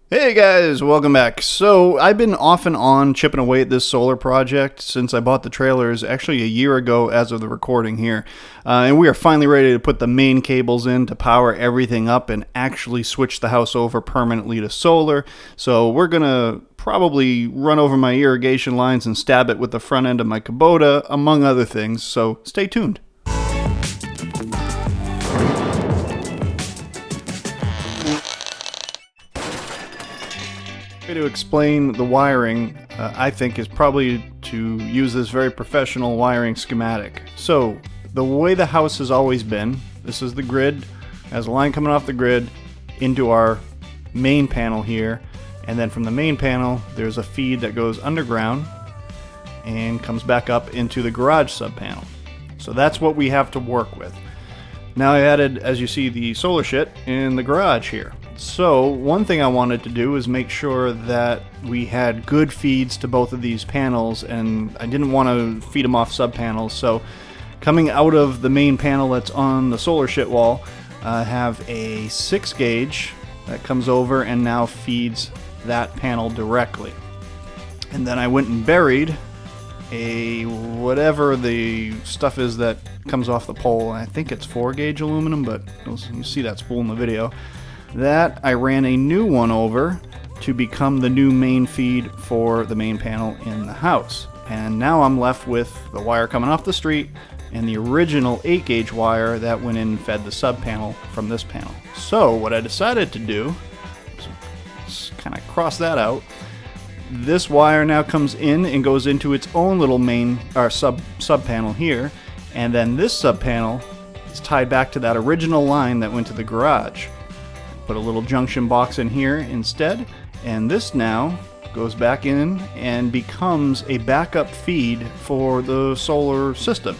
Hey guys, welcome back. So I've been off and on chipping away at this solar project since I bought the trailers actually a year ago as of the recording here. And we are finally ready to put the main cables in to power everything up and actually switch the house over permanently to solar. So we're going to probably run over my irrigation lines and stab it with the front end of my Kubota, among other things. So stay tuned. The way to explain the wiring, I think, is probably to use this very professional wiring schematic. So, the way the house has always been, this is the grid, has a line coming off the grid into our main panel here, and then from the main panel, there's a feed that goes underground and comes back up into the garage sub-panel. So that's what we have to work with. Now I added, as you see, the solar shit in the garage here. So one thing I wanted to do is make sure that we had good feeds to both of these panels, and I didn't want to feed them off sub-panels. So coming out of the main panel that's on the solar shit wall, I have a 6 gauge that comes over and now feeds that panel directly. And then I went and buried a whatever the stuff is that comes off the pole. I think it's 4 gauge aluminum, but you see that spool in the video. That I ran a new one over to become the new main feed for the main panel in the house. And now I'm left with the wire coming off the street and the original 8 gauge wire that went in and fed the sub panel from this panel. So what I decided to do is kind of cross that out. This wire now comes in and goes into its own little main or sub panel here, and then this sub panel is tied back to that original line that went to the garage. Put a little junction box in here instead, and this now goes back in and becomes a backup feed for the solar system.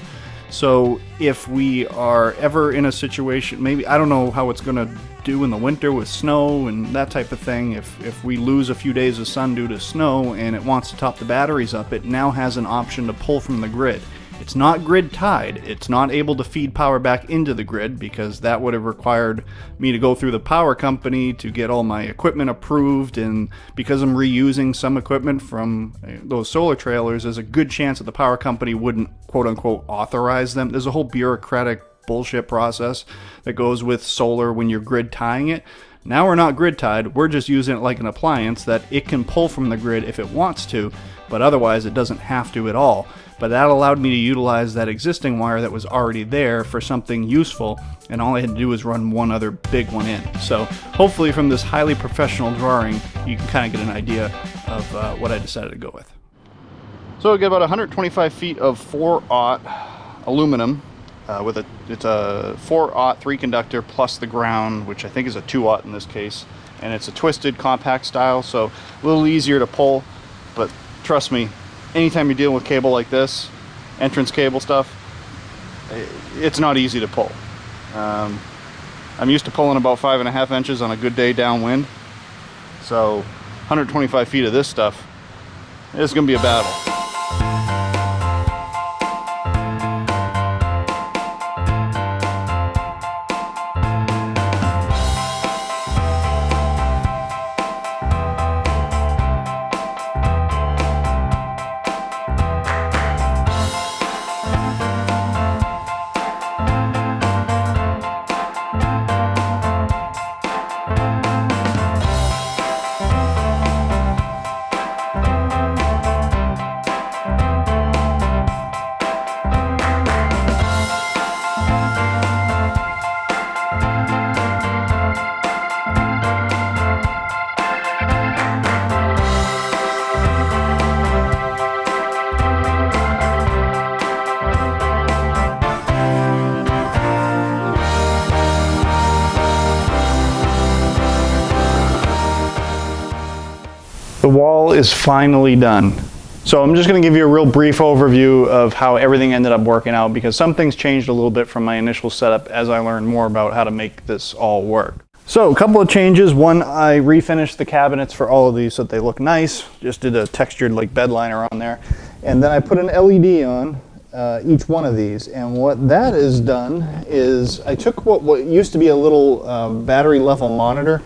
So if we are ever in a situation, maybe, I don't know how it's going to do in the winter with snow and that type of thing, if we lose a few days of sun due to snow and it wants to top the batteries up, it now has an option to pull from the grid. It's not grid tied. It's not able to feed power back into the grid because that would have required me to go through the power company to get all my equipment approved, and because I'm reusing some equipment from those solar trailers, there's a good chance that the power company wouldn't quote unquote authorize them. There's a whole bureaucratic bullshit process that goes with solar when you're grid tying it. Now we're not grid tied, we're just using it like an appliance that it can pull from the grid if it wants to, but otherwise it doesn't have to at all. But that allowed me to utilize that existing wire that was already there for something useful, and all I had to do was run one other big one in. So hopefully from this highly professional drawing, you can kind of get an idea of what I decided to go with. So I get about 125 feet of 4/0 aluminum it's a 4/0 3 conductor plus the ground, which I think is a 2/0 in this case, and it's a twisted compact style, so a little easier to pull. But trust me, anytime you're dealing with cable like this, entrance cable stuff, it's not easy to pull. I'm used to pulling about 5.5 inches on a good day downwind, so 125 feet of this stuff, it's gonna be a battle. The wall is finally done. So I'm just going to give you a real brief overview of how everything ended up working out, because some things changed a little bit from my initial setup as I learned more about how to make this all work. So a couple of changes. One, I refinished the cabinets for all of these so that they look nice. Just did a textured like bed liner on there. And then I put an LED on each one of these. And what that has done is I took what used to be a little battery level monitor,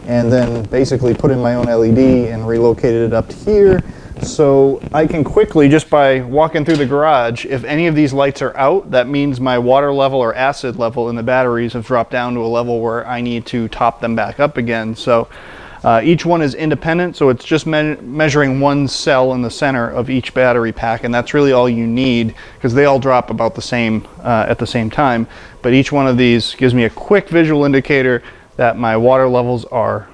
and then basically put in my own LED and relocated it up to here. So I can quickly, just by walking through the garage, if any of these lights are out, that means my water level or acid level in the batteries have dropped down to a level where I need to top them back up again. So each one is independent, so it's just measuring one cell in the center of each battery pack, and that's really all you need, because they all drop about the same at the same time. But each one of these gives me a quick visual indicator that my water levels are,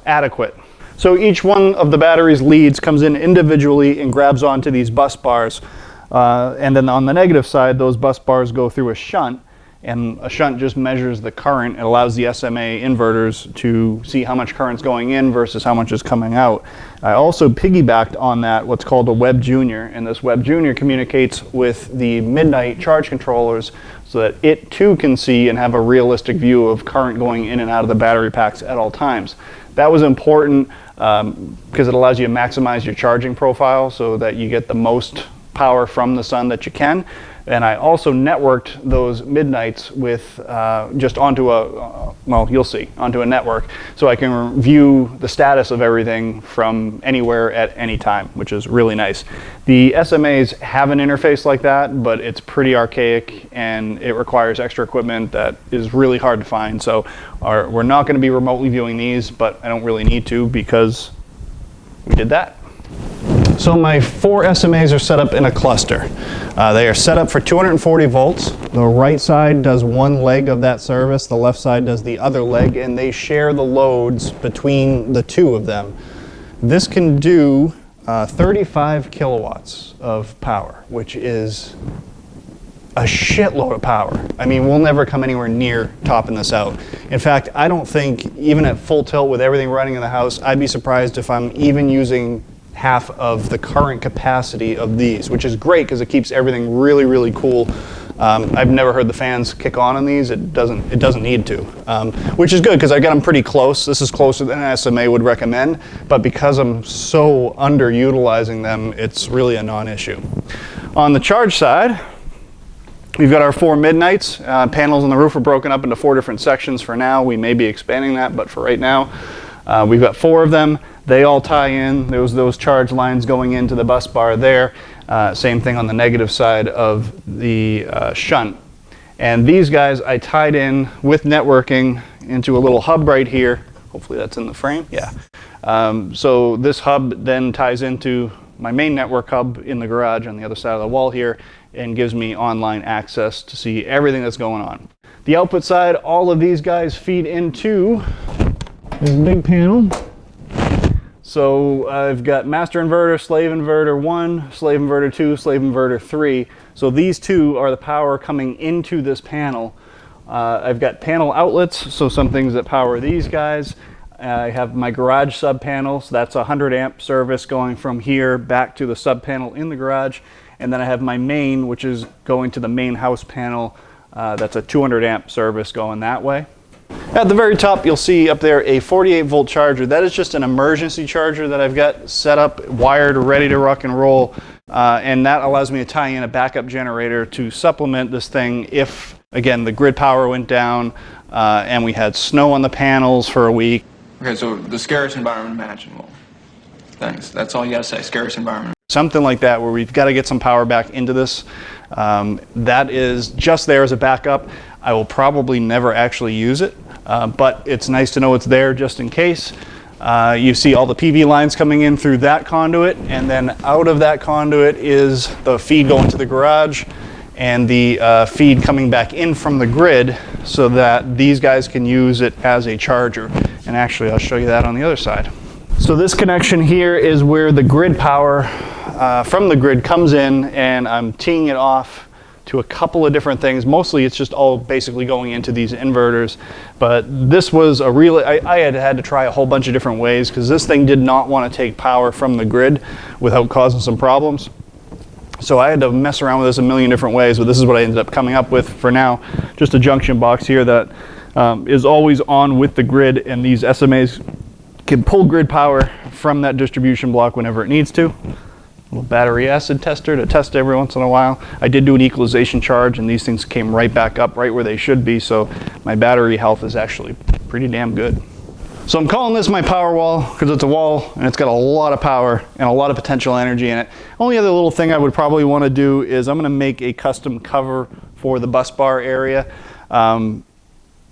adequate. So each one of the battery's leads comes in individually and grabs onto these bus bars. And then on the negative side, those bus bars go through a shunt, and a shunt just measures the current. It allows the SMA inverters to see how much current's going in versus how much is coming out. I also piggybacked on that what's called a Web Junior, and this Web Junior communicates with the Midnight charge controllers so that it too can see and have a realistic view of current going in and out of the battery packs at all times. That was important because it allows you to maximize your charging profile so that you get the most power from the sun that you can. And I also networked those Midnights with just onto a, well, you'll see, onto a network, so I can view the status of everything from anywhere at any time, which is really nice. The SMAs have an interface like that, but it's pretty archaic and it requires extra equipment that is really hard to find. So we're not going to be remotely viewing these, but I don't really need to because we did that. So my 4 SMAs are set up in a cluster. They are set up for 240 volts. The right side does one leg of that service, the left side does the other leg, and they share the loads between the two of them. This can do 35 kilowatts of power, which is a shitload of power. I mean, we'll never come anywhere near topping this out. In fact, I don't think, even at full tilt with everything running in the house, I'd be surprised if I'm even using half of the current capacity of these, which is great because it keeps everything really, really cool. I've never heard the fans kick on these. It doesn't need to, which is good because I got them pretty close. This is closer than an SMA would recommend, but because I'm so underutilizing them, it's really a non-issue. On the charge side, we've got our 4 Midnights. Panels on the roof are broken up into 4 different sections for now. We may be expanding that, but for right now, we've got 4 of them. They all tie in. There's those charge lines going into the bus bar there. Same thing on the negative side of the shunt. And these guys I tied in with networking into a little hub right here. Hopefully that's in the frame. Yeah. So this hub then ties into my main network hub in the garage on the other side of the wall here and gives me online access to see everything that's going on. The output side, all of these guys feed into this big panel. So I've got master inverter, slave inverter 1, slave inverter 2, slave inverter 3. So these 2 are the power coming into this panel. I've got panel outlets, so some things that power these guys. I have my garage sub panel, so that's a 100 amp service going from here back to the sub panel in the garage. And then I have my main, which is going to the main house panel. That's a 200 amp service going that way. At the very top, you'll see up there a 48 volt charger. That is just an emergency charger that I've got set up, wired, ready to rock and roll. And that allows me to tie in a backup generator to supplement this thing if, again, the grid power went down and we had snow on the panels for a week. Okay, so the scariest environment imaginable. Thanks. That's all you gotta say, scariest environment. Something like that where we've got to get some power back into this. That is just there as a backup. I will probably never actually use it, but it's nice to know it's there just in case. You see all the PV lines coming in through that conduit, and then out of that conduit is the feed going to the garage and the feed coming back in from the grid so that these guys can use it as a charger. And actually, I'll show you that on the other side. So this connection here is where the grid power from the grid comes in, and I'm teeing it off to a couple of different things. Mostly it's just all basically going into these inverters, but this was a really, I had to try a whole bunch of different ways because this thing did not want to take power from the grid without causing some problems. So I had to mess around with this a million different ways, but this is what I ended up coming up with for now. Just a junction box here that is always on with the grid, and these SMAs can pull grid power from that distribution block whenever it needs to. A little battery acid tester to test every once in a while. I did do an equalization charge, and these things came right back up right where they should be, so my battery health is actually pretty damn good. So I'm calling this my power wall because it's a wall and it's got a lot of power and a lot of potential energy in it. Only other little thing I would probably want to do is I'm going to make a custom cover for the bus bar area.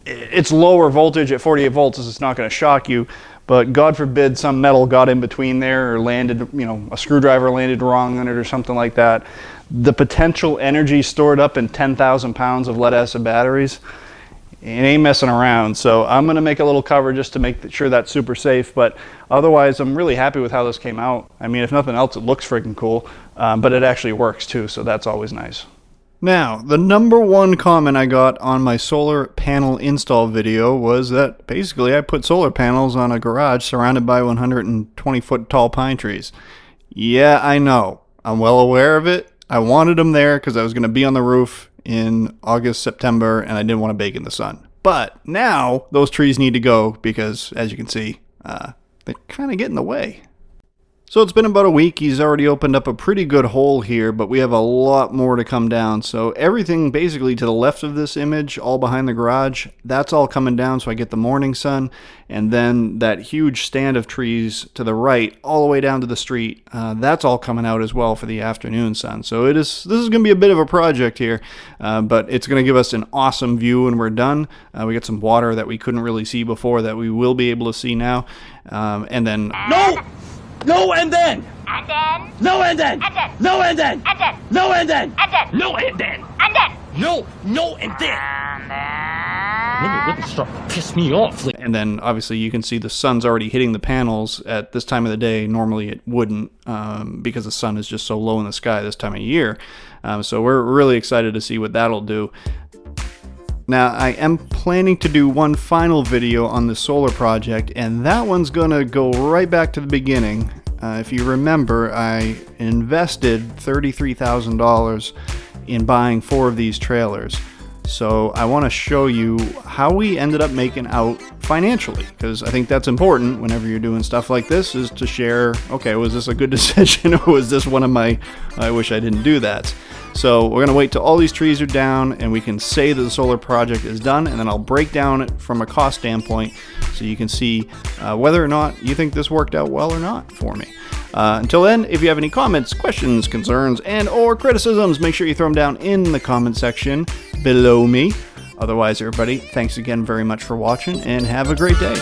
It's lower voltage at 48 volts, so it's not going to shock you, but God forbid some metal got in between there or landed, you know, a screwdriver landed wrong on it or something like that. The potential energy stored up in 10,000 pounds of lead acid batteries, it ain't messing around. So I'm going to make a little cover just to make sure that's super safe, but otherwise I'm really happy with how this came out. I mean, if nothing else, it looks freaking cool, but it actually works too, so that's always nice. Now, the number one comment I got on my solar panel install video was that basically I put solar panels on a garage surrounded by 120-foot tall pine trees. Yeah, I know. I'm well aware of it. I wanted them there because I was going to be on the roof in August, September, and I didn't want to bake in the sun. But now those trees need to go because, as you can see, they kind of get in the way. So it's been about a week. He's already opened up a pretty good hole here, but we have a lot more to come down. So everything basically to the left of this image, all behind the garage, that's all coming down so I get the morning sun. And then that huge stand of trees to the right, all the way down to the street, that's all coming out as well for the afternoon sun. So this is going to be a bit of a project here, but it's going to give us an awesome view when we're done. We got some water that we couldn't really see before that we will be able to see now. And then... No and then! And then? No and then! And then? No and then! And then? No and then! And then? No and then! And then? No and then! And Really starting to piss me off. And then obviously you can see the sun's already hitting the panels at this time of the day. Normally it wouldn't because the sun is just so low in the sky this time of year. So we're really excited to see what that'll do. Now, I am planning to do one final video on the solar project, and that one's going to go right back to the beginning. If you remember, I invested $33,000 in buying 4 of these trailers. So I want to show you how we ended up making out financially, because I think that's important whenever you're doing stuff like this, is to share, okay, was this a good decision, or was this one of my, I wish I didn't do that. So we're going to wait till all these trees are down and we can say that the solar project is done, and then I'll break down it from a cost standpoint so you can see whether or not you think this worked out well or not for me. Until then, if you have any comments, questions, concerns, and or criticisms, make sure you throw them down in the comment section below me. Otherwise, everybody, thanks again very much for watching and have a great day.